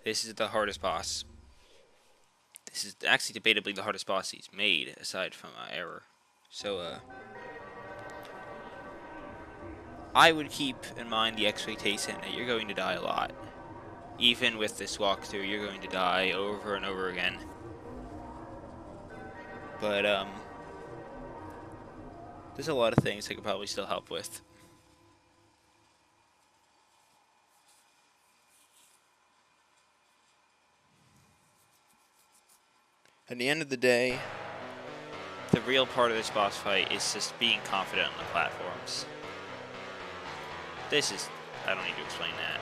This is the hardest boss. This is actually debatably the hardest boss he's made, aside from Error. So, I would keep in mind the expectation that you're going to die a lot. Even with this walkthrough, you're going to die over and over again. But, there's a lot of things I could probably still help with. At the end of the day, the real part of this boss fight is just being confident on the platforms. This is... I don't need to explain that.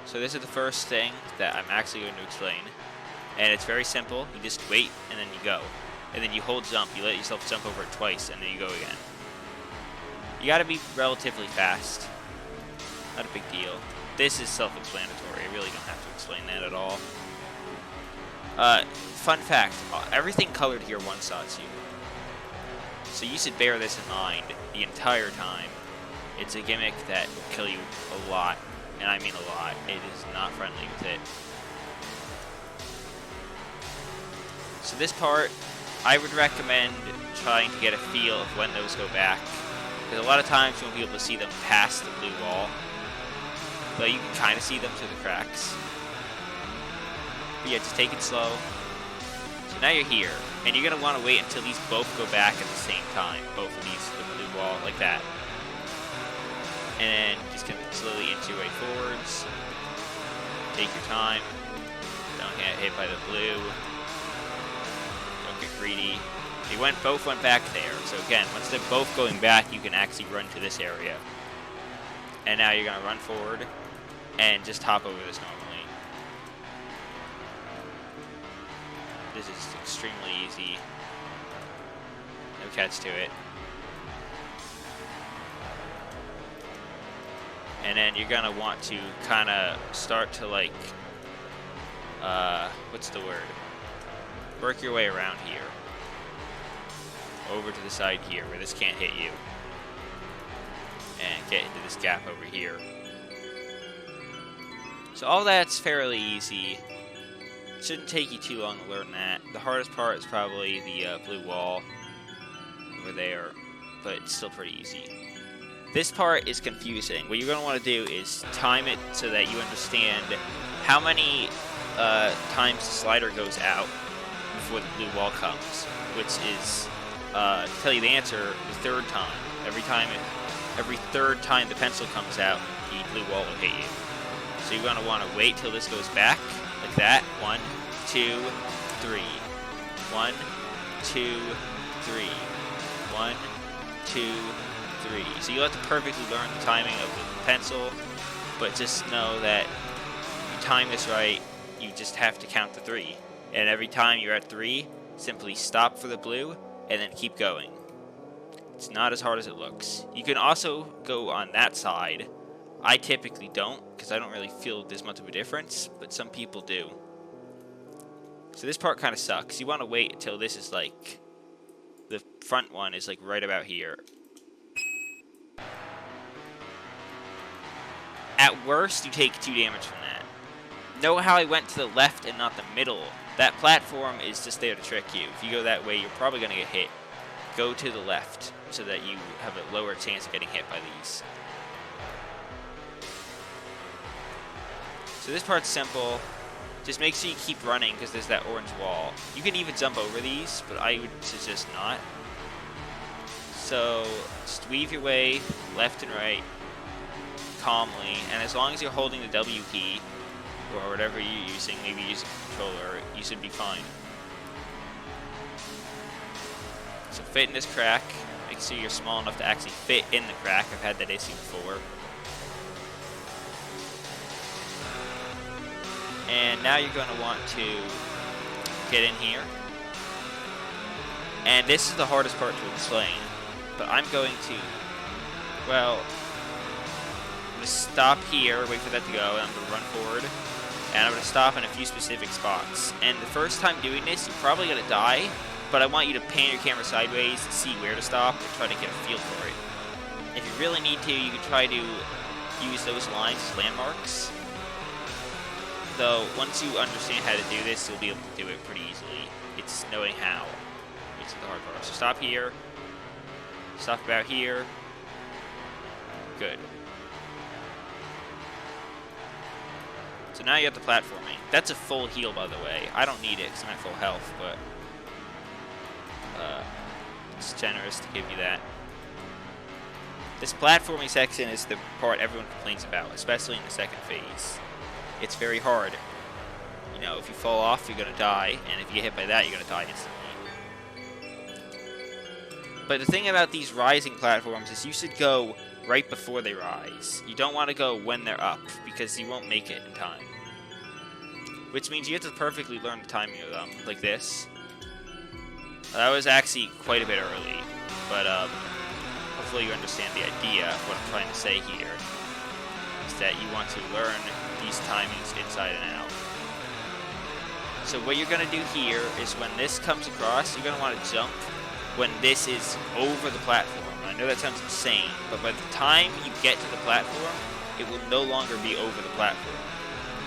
So this is the first thing that I'm actually going to explain. And it's very simple. You just wait, and then you go. And then you hold jump. You let yourself jump over it twice, and then you go again. You gotta be relatively fast. Not a big deal. This is self-explanatory. I really don't have to explain that at all. Fun fact. Everything colored here one-shots you. So you should bear this in mind the entire time. It's a gimmick that will kill you a lot. And I mean a lot. It is not friendly with it. So this part, I would recommend trying to get a feel of when those go back. Because a lot of times you won't be able to see them past the blue wall. Though you can kind of see them through the cracks. But yeah, just take it slow. So now you're here. And you're going to want to wait until these both go back at the same time. Both of these to the blue wall, like that. And then just going to slowly inch your way forwards. Take your time. Don't get hit by the blue. Don't get greedy. They both went back there. So again, once they're both going back, you can actually run to this area. And now you're going to run forward and just hop over this normally. This is extremely easy. No catch to it. And then you're going to want to kind of start to like, what's the word? Work your way around here. Over to the side here where this can't hit you. And get into this gap over here. So all that's fairly easy. Shouldn't take you too long to learn that. The hardest part is probably the blue wall over there, but it's still pretty easy. This part is confusing. What you're going to want to do is time it so that you understand how many times the slider goes out before the blue wall comes, which is, to tell you the answer, the third time. Every third time the pencil comes out, the blue wall will hit you. So you're going to want to wait till this goes back, like that. 1, 2, 3. 1, 2, 3. 1, 2, 3. So you'll have to perfectly learn the timing of the pencil, but just know that if you time this right, you just have to count to 3. And every time you're at 3, simply stop for the blue, and then keep going. It's not as hard as it looks. You can also go on that side. I typically don't, because I don't really feel there's much of a difference, but some people do. So this part kind of sucks. You want to wait until this is like, the front one is like right about here. At worst, you take 2 damage from that. Know how I went to the left and not the middle? That platform is just there to trick you. If you go that way, you're probably going to get hit. Go to the left so that you have a lower chance of getting hit by these. So this part's simple. Just make sure you keep running because there's that orange wall. You can even jump over these, but I would suggest not. So just weave your way left and right calmly, and as long as you're holding the W key or whatever you're using, maybe use a controller, you should be fine. So fit in this crack. Make sure you're small enough to actually fit in the crack. I've had that issue before. And now you're going to want to get in here. And this is the hardest part to explain. But I'm going to, well, I'm going to stop here, wait for that to go, and I'm going to run forward. And I'm going to stop in a few specific spots. And the first time doing this, you're probably going to die. But I want you to pan your camera sideways to see where to stop and try to get a feel for it. If you really need to, you can try to use those lines as landmarks. Though, once you understand how to do this, you'll be able to do it pretty easily. It's knowing how. It's the hard part. So stop here. Stop about here. Good. So now you have the platforming. That's a full heal, by the way. I don't need it because I'm at full health, but it's generous to give you that. This platforming section is the part everyone complains about, especially in the second phase. It's very hard. You know, if you fall off, you're going to die, and if you get hit by that, you're going to die instantly. But the thing about these rising platforms is you should go right before they rise. You don't want to go when they're up, because you won't make it in time. Which means you have to perfectly learn the timing of them, like this. That was actually quite a bit early, but hopefully you understand the idea of what I'm trying to say here. Is that you want to learn these timings inside and out. So what you're going to do here is when this comes across, you're going to want to jump when this is over the platform. I know that sounds insane, but by the time you get to the platform, it will no longer be over the platform.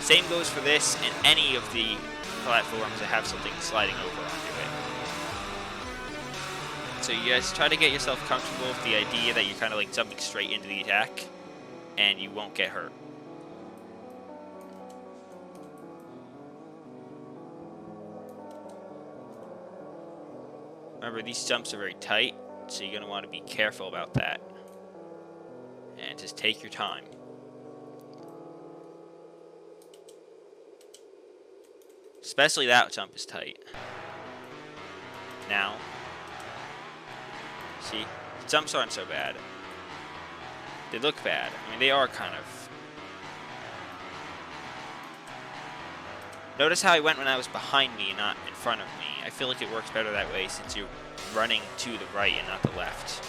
Same goes for this and any of the platforms that have something sliding over onto it. So you guys try to get yourself comfortable with the idea that you're kind of like jumping straight into the attack, and you won't get hurt. Remember, these jumps are very tight, so you're going to want to be careful about that. And just take your time. Especially that jump is tight. Now, see, the jumps aren't so bad. They look bad. I mean, they are kind of. Notice how I went when I was behind me, not in front of me. I feel like it works better that way since you're running to the right and not the left.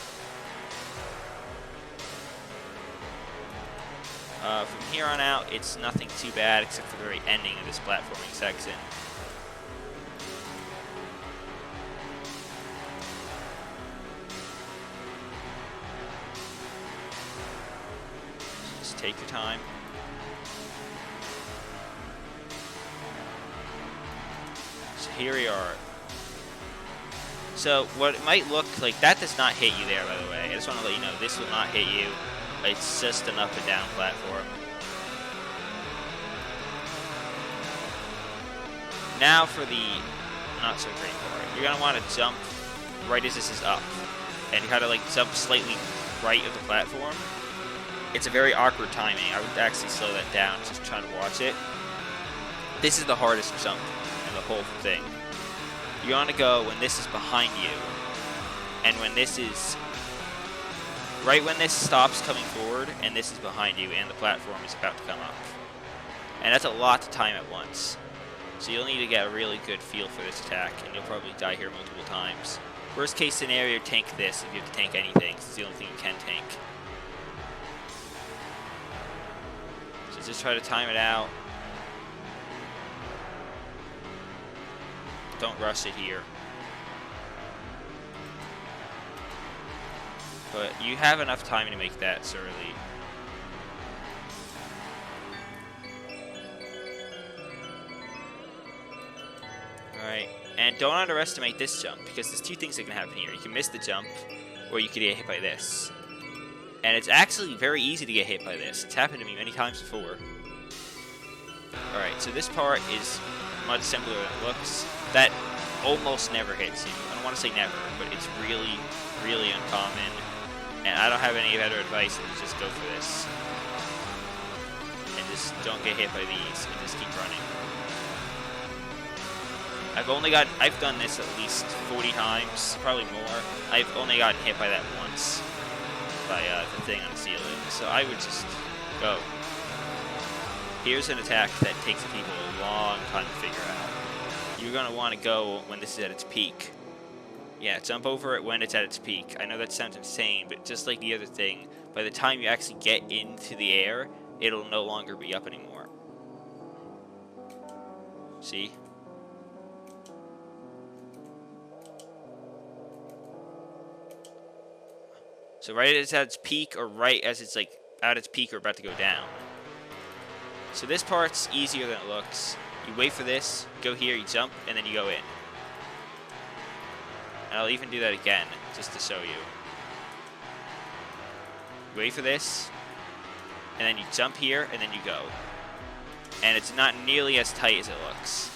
From here on out, it's nothing too bad except for the very ending of this platforming section. Just take your time. So here we are. So what it might look like, that does not hit you there, by the way. I just want to let you know, this will not hit you. It's just an up and down platform. Now for the not so great part. You're going to want to jump right as this is up. And you got to like jump slightly right of the platform. It's a very awkward timing. I would actually slow that down, just try to watch it. This is the hardest jump in the whole thing. You want to go when this is behind you. And when this is right when this stops coming forward and this is behind you and the platform is about to come up. And that's a lot to time at once. So you'll need to get a really good feel for this attack, and you'll probably die here multiple times. Worst case scenario, tank this if you have to tank anything, because it's the only thing you can tank. So just try to time it out. Don't rush it here. But you have enough time to make that, Surly. Alright, and don't underestimate this jump, because there's two things that can happen here. You can miss the jump, or you could get hit by this. And it's actually very easy to get hit by this. It's happened to me many times before. Alright, so this part is much simpler than it looks. That almost never hits you. I don't want to say never, but it's really, really uncommon. And I don't have any better advice than to just go for this. And just don't get hit by these, and just keep running. I've done this at least 40 times, probably more. I've only gotten hit by that once, by the thing on the ceiling. So I would just go. Here's an attack that takes people a long time to figure out. You're going to want to go when this is at its peak. Yeah, jump over it when it's at its peak. I know that sounds insane, but just like the other thing, by the time you actually get into the air, it'll no longer be up anymore. See? So right as it's at its peak, or right as it's like at its peak or about to go down. So this part's easier than it looks. You wait for this, go here, you jump, and then you go in. And I'll even do that again, just to show you. Wait for this, and then you jump here, and then you go. And it's not nearly as tight as it looks.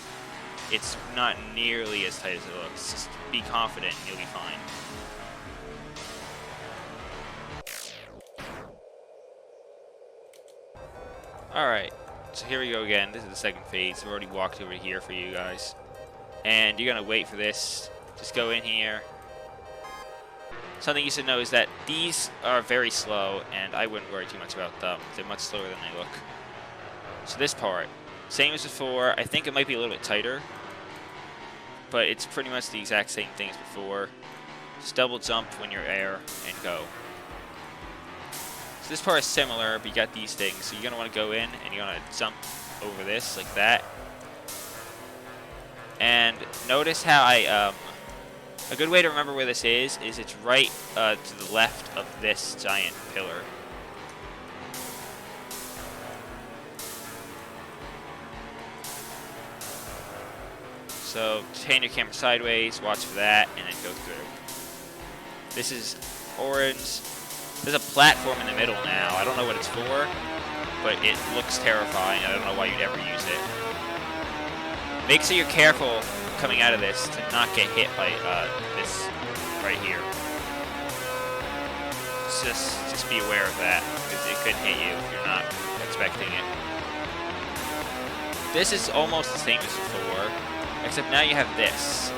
It's not nearly as tight as it looks. Just be confident, and you'll be fine. Alright, so here we go again. This is the second phase. I've already walked over here for you guys. And you're going to wait for this. Just go in here. Something you should know is that these are very slow, and I wouldn't worry too much about them. They're much slower than they look. So this part, same as before. I think it might be a little bit tighter, but it's pretty much the exact same thing as before. Just double jump when you're air and go. So this part is similar, but you got these things. So you're going to want to go in, and you're going to jump over this like that. And notice how a good way to remember where this is it's right to the left of this giant pillar. So turn your camera sideways, watch for that, and then go through. This is orange. There's a platform in the middle now. I don't know what it's for, but it looks terrifying. I don't know why you'd ever use it. Make sure you're careful coming out of this to not get hit by this right here. Just be aware of that, because it could hit you if you're not expecting it. This is almost the same as before, except now you have this.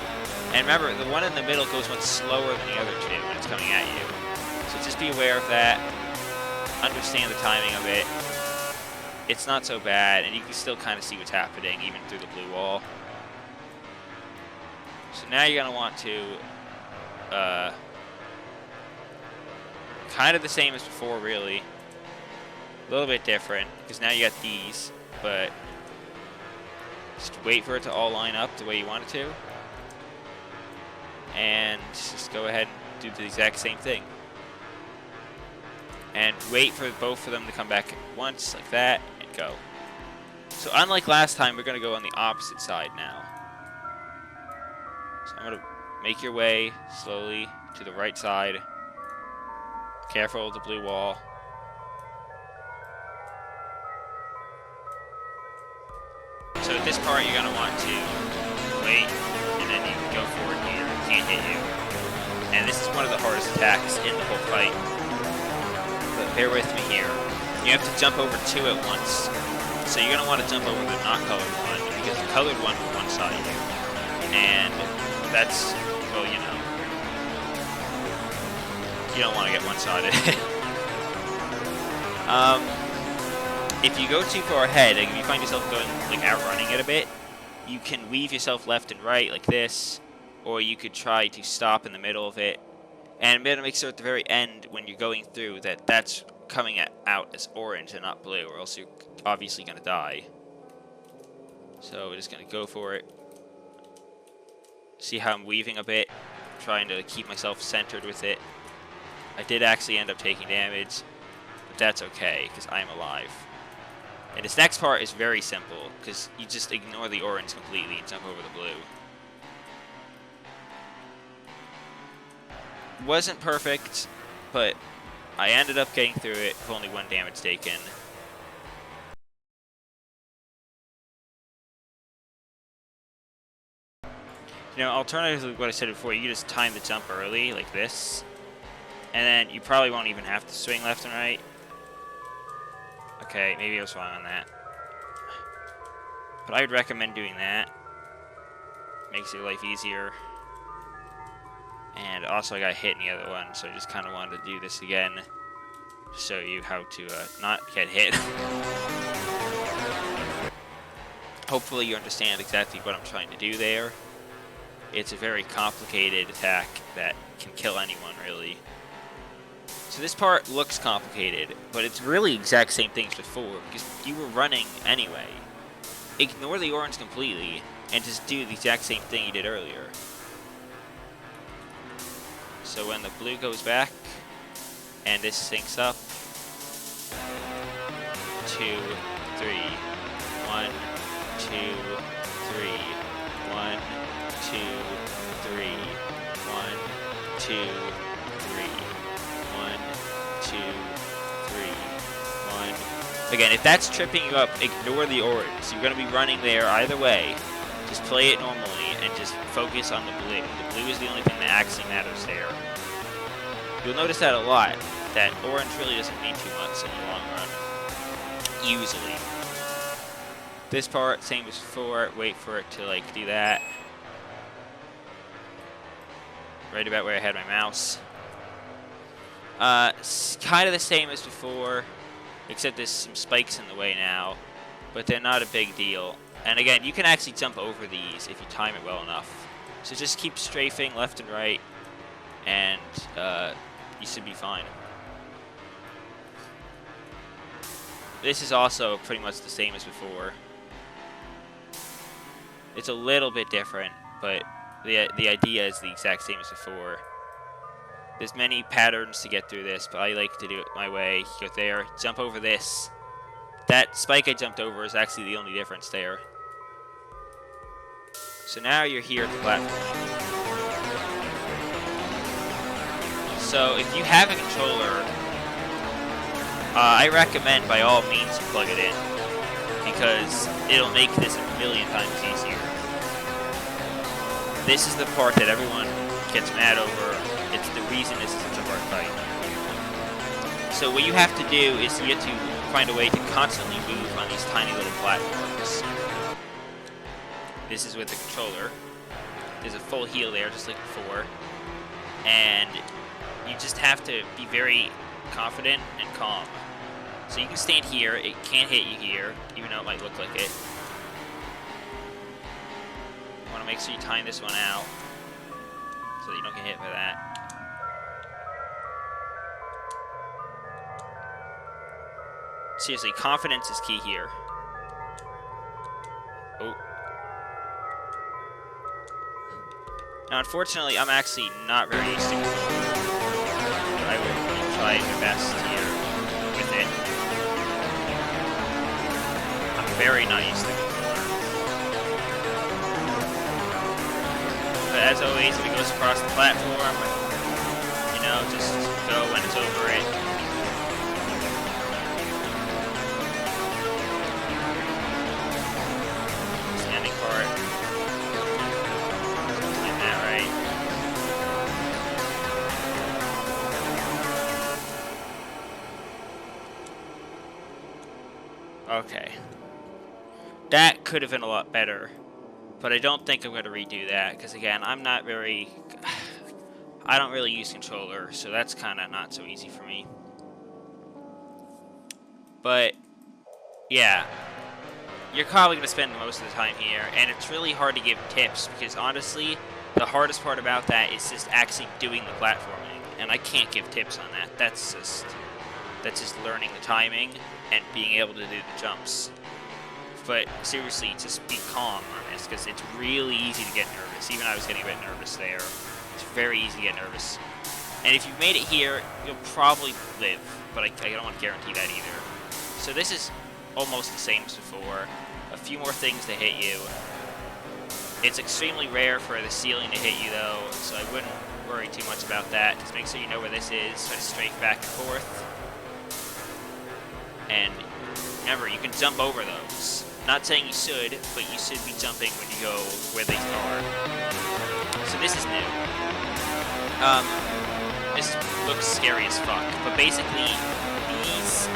And remember, the one in the middle goes much slower than the other two when it's coming at you. So just be aware of that. Understand the timing of it. It's not so bad, and you can still kind of see what's happening, even through the blue wall. So now you're going to want to, kind of the same as before, really. A little bit different, because now you got these, but just wait for it to all line up the way you want it to. And just go ahead and do the exact same thing. And wait for both of them to come back at once, like that, and go. So unlike last time, we're going to go on the opposite side now. So I'm going to make your way slowly to the right side. Careful with the blue wall. So at this part, you're going to want to wait, and then you can go forward here. It can't hit you. And this is one of the hardest attacks in the whole fight. But bear with me here. You have to jump over two at once. So you're going to want to jump over the not colored one, because the colored one will one-side you. And that's, well, you know. You don't want to get one-sided. If you go too far ahead, like if you find yourself going, like, outrunning it a bit, you can weave yourself left and right like this, or you could try to stop in the middle of it. And better make sure at the very end, when you're going through, that that's coming out as orange and not blue, or else you're obviously going to die. So we're just going to go for it. See how I'm weaving a bit, trying to keep myself centered with it. I did actually end up taking damage, but that's okay, because I am alive. And this next part is very simple, because you just ignore the orange completely and jump over the blue. Wasn't perfect, but I ended up getting through it with only 1 damage taken. You know, alternatively, what I said before, you can just time the jump early, like this. And then you probably won't even have to swing left and right. Okay, maybe I was wrong on that. But I would recommend doing that. Makes your life easier. And also I got hit in the other one, so I just kind of wanted to do this again to show you how to not get hit. Hopefully you understand exactly what I'm trying to do there. It's a very complicated attack that can kill anyone, really. So this part looks complicated, but it's really the exact same thing as before, because you were running anyway. Ignore the orange completely, and just do the exact same thing you did earlier. So when the blue goes back, and this syncs up, 2, 3. 1, 2, 3. 1, 2, 3. 1, 2, 3. 1, 2, 3. 1. Again, if that's tripping you up, ignore the orange. You're going to be running there either way. Just play it normally and just focus on the blue. The blue is the only thing that actually matters there. You'll notice that a lot. That orange really doesn't mean too much in the long run. Usually. This part, same as before. Wait for it to like do that. Right about where I had my mouse. Kind of the same as before, except there's some spikes in the way now, but they're not a big deal. And again, you can actually jump over these if you time it well enough. So just keep strafing left and right, and you should be fine. This is also pretty much the same as before. It's a little bit different, but the idea is the exact same as before. There's many patterns to get through this, but I like to do it my way. Go there, jump over this. That spike I jumped over is actually the only difference there. So now you're here at the platform. So if you have a controller, I recommend by all means you plug it in, because it'll make this a million times easier. This is the part that everyone gets mad over. It's the reason this is such a hard fight. So what you have to do is you have to find a way to constantly move on these tiny little platforms. This is with the controller. There's a full heal there, just like before. And you just have to be very confident and calm. So you can stand here, it can't hit you here, even though it might look like it. You want to make sure you time this one out, so that you don't get hit by that. Seriously, confidence is key here. Oh. Now, unfortunately, I'm actually not very used to controller. I will try my best here with it. I'm very not used to controller. But as always, if it goes across the platform, you know, just go when it's over it. Okay. That could have been a lot better, but I don't think I'm going to redo that, because again, I don't really use controller, so that's kind of not so easy for me. But, yeah. You're probably going to spend most of the time here, and it's really hard to give tips, because honestly, the hardest part about that is just actually doing the platforming, and I can't give tips on that. That's just learning the timing and being able to do the jumps. But seriously, just be calm on this, because it's really easy to get nervous. Even I was getting a bit nervous there. It's very easy to get nervous. And if you've made it here, you'll probably live, but I don't want to guarantee that either. So this is almost the same as before. A few more things to hit you. It's extremely rare for the ceiling to hit you though, so I wouldn't worry too much about that. Just make sure you know where this is. Try to strafe back and forth. And remember, you can jump over those. Not saying you should, but you should be jumping when you go where they are. So this is new. This looks scary as fuck, but basically, these,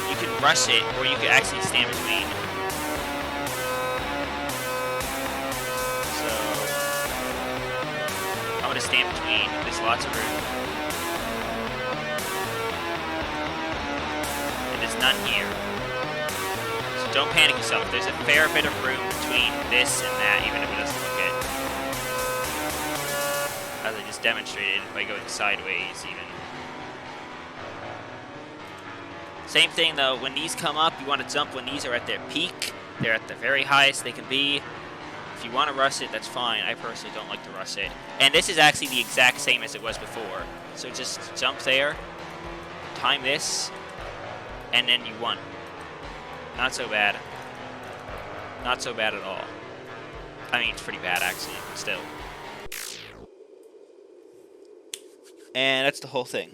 you can rush it, or you can actually stand between. So, I'm gonna stand between. There's lots of room. None here. So don't panic yourself. There's a fair bit of room between this and that, even if it doesn't look it. As I just demonstrated by going sideways even. Same thing though, when these come up, you want to jump when these are at their peak. They're at the very highest they can be. If you want to rush it, that's fine. I personally don't like to rush it. And this is actually the exact same as it was before. So just jump there, time this, and then you won. Not so bad. Not so bad at all. I mean, it's pretty bad, actually, but still. And that's the whole thing.